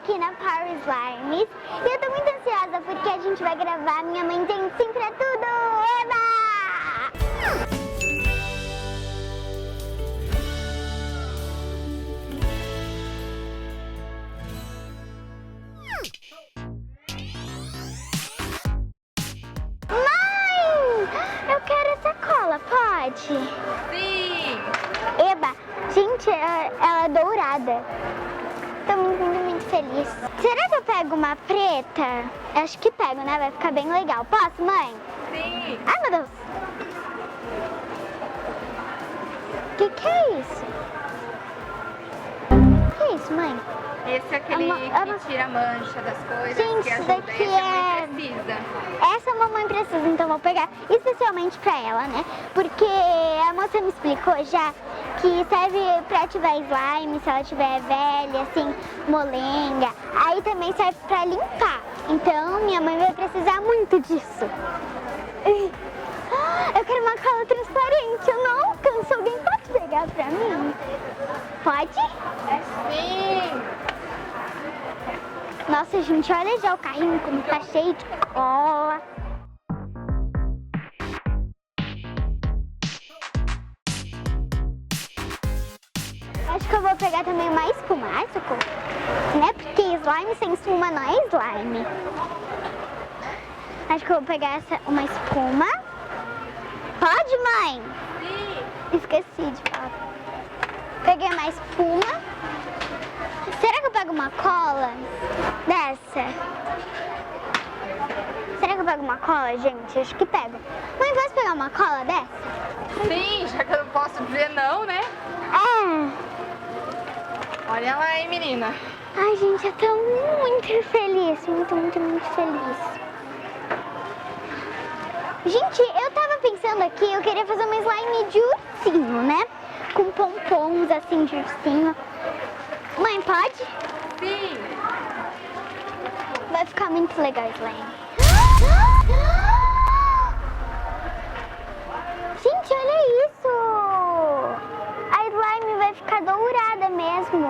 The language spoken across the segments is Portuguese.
aqui na Power Slimes e eu tô muito ansiosa porque a gente vai gravar Minha Mãe Disse, gente, Pra Tudo! Eba! Mãe! Eu quero essa cola, pode? Sim! Eba! Gente, ela é dourada. Tô muito feliz. Será que eu pego uma preta? Acho que pego, né? Vai ficar bem legal. Posso, mãe? Sim! Ai, meu Deus! Que é isso? Que é isso, mãe? Esse é aquele que tira a mancha das coisas, Gente, que isso ajuda. daqui Esse a mãe precisa. Essa a mamãe precisa, então vou pegar especialmente pra ela, né? Porque a moça me explicou já que serve pra ativar slime, se ela tiver velha, assim, molenga. Aí também serve pra limpar. Então minha mãe vai precisar muito disso. Eu quero uma cola transparente, eu não alcanço. Alguém pode pegar pra mim? Pode? Sim! Nossa, gente, olha já o carrinho como tá cheio de cola. Acho que eu vou pegar também uma espuma, né? Porque slime sem espuma não é slime. Acho que eu vou pegar uma espuma. Pode, mãe? Sim! Esqueci de falar. Peguei uma espuma. Será que eu pego uma cola dessa? Será que eu pego uma cola, gente? Acho que pego. Mãe, posso pegar uma cola dessa? Sim, já que eu não posso dizer não, né? É. Olha lá, hein, menina? Ai, gente, eu tô muito feliz. Muito feliz. Gente, eu tava pensando aqui, eu queria fazer uma slime de ursinho, né? Com pompons, assim, de ursinho. Mãe, pode? Sim! Vai ficar muito legal o slime. Gente, olha isso! A slime vai ficar dourada mesmo.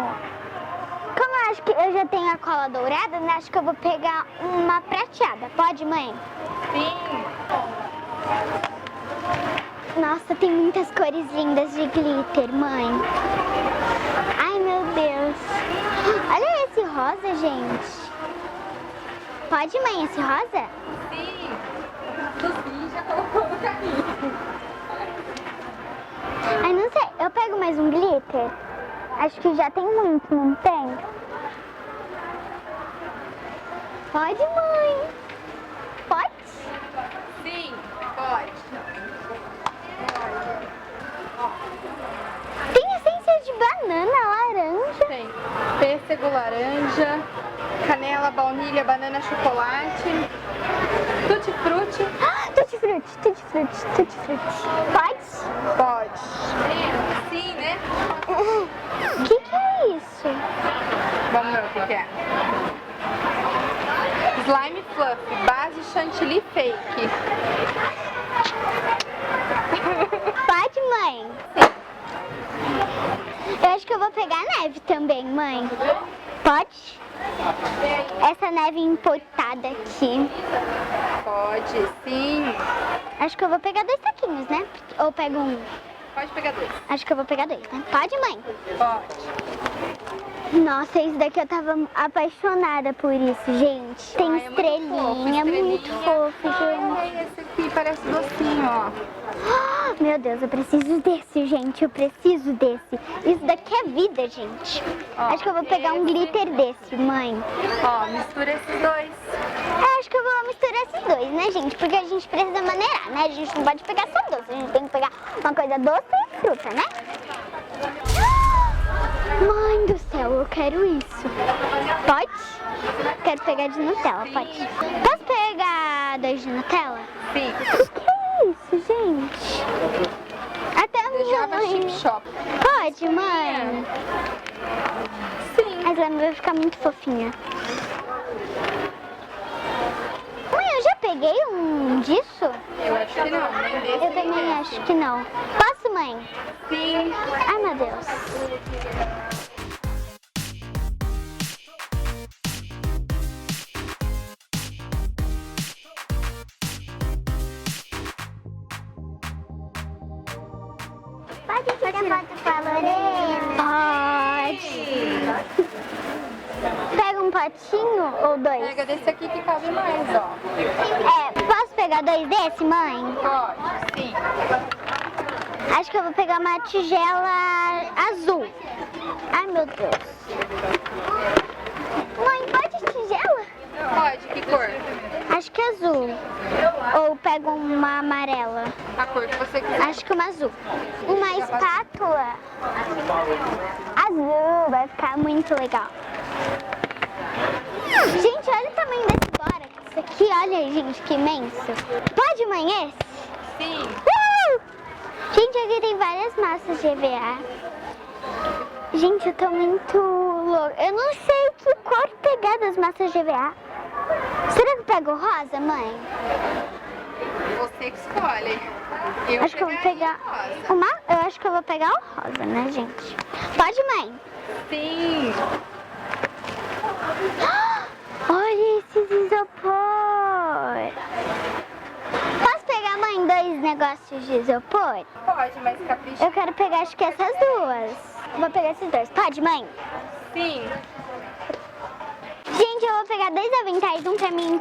Como eu acho que eu já tenho a cola dourada, né? Acho que eu vou pegar uma prateada. Pode, mãe? Sim! Nossa, tem muitas cores lindas de glitter, mãe. Ai, meu Deus. Olha esse rosa, gente. Pode, mãe, esse rosa? Sim! Sim, já colocou no carrinho. Ai, não sei. Eu pego mais um glitter? Acho que já tem muito, não tem? Pode, mãe? Pode? Sim, pode. Tem essência de banana, laranja. Tem pêssego, laranja, canela, baunilha, banana, chocolate, tutti-frutti. Ah, tutti-frutti. Pode? Pode. Sim, né? O que é isso? Vamos ver o que é. Slime Fluff, base chantilly fake. Pode, mãe? Sim. Eu acho que eu vou pegar neve também, mãe. Pode? Essa neve importada aqui. Pode, sim. Acho que eu vou pegar 2 saquinhos, né? Ou pego um? Pode pegar 2. Acho que eu vou pegar 2, né? Pode, mãe? Pode. Nossa, isso daqui eu tava apaixonada por isso, gente. Tem Ai, estrelinha, muito fofo, gente. Ai, esse aqui parece docinho, ó. Ah, meu Deus, eu preciso desse, gente. Eu preciso desse. Isso daqui é vida, gente. Ó, acho que eu vou pegar um glitter desse, mãe. Ó, mistura esses dois. Acho que eu vou misturar esses dois, né, gente? Porque a gente precisa maneirar, né? A gente não pode pegar só doce. A gente tem que pegar uma coisa doce e fruta, né? Mãe do céu, eu quero isso. Pode? Quero pegar de Nutella, pode. Posso pegar 2 de Nutella? Sim. O que é isso, gente? Até a minha Java mãe. Chip Shop. Pode, mãe? Sim. A slime vai ficar muito fofinha. Mãe, eu já peguei um disso? Eu acho que não, nem desse. Eu também acho que não. Posso, mãe? Sim. Ai, meu Deus. Pode tirar foto com a Lorena? Pode. Pega um potinho ou dois? Pega desse aqui que cabe mais, ó. Posso pegar dois desse, mãe? Pode, sim. Acho que eu vou pegar uma tigela azul. Ai, meu Deus. Mãe, pode tigela? Pode, que cor? Acho que azul. Ou pego uma amarela. A cor que você quiser. Acho que uma azul. Uma espátula azul. Vai ficar muito legal. Gente, olha o tamanho desse bora. Isso aqui, olha, gente, que imenso. Pode, mãe, esse? Sim. Gente, aqui tem várias massas de EVA. Gente, eu tô muito louca. Eu não sei que cor pegar das massas de EVA. Será que eu pego rosa, mãe? Você que escolhe. Acho que eu vou pegar rosa. Eu acho que eu vou pegar o rosa, né, gente? Pode, mãe? Sim. Olha esses isopor. Posso pegar, mãe, dois negócios de isopor? Pode, mas capricha. Eu quero pegar, acho que essas duas. Vou pegar esses dois. Pode, mãe? Sim. Gente, eu vou pegar dois aventais, um pra mim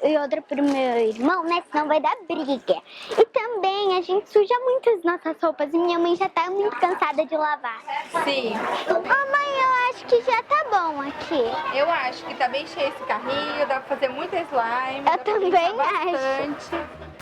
e outro pro meu irmão, né? Senão vai dar briga. E também a gente suja muito as nossas roupas e minha mãe já tá muito cansada de lavar. Sim. Mãe, eu acho que já tá bom aqui. Eu acho que tá bem cheio esse carrinho, dá pra fazer muita slime. Eu também acho. Bastante.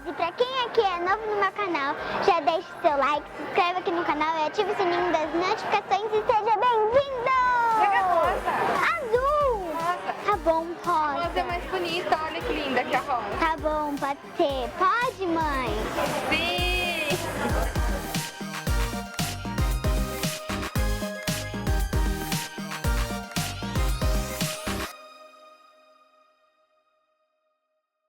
E pra quem aqui é novo no meu canal, já deixa o seu like, se inscreve aqui no canal e ativa o sininho das notificações e seja bem-vindo! Pega rosa. Azul! Rosa. Tá bom, A rosa. rosa é mais bonita, olha que linda que a rosa. Tá bom, pode ser. Pode, mãe? Sim.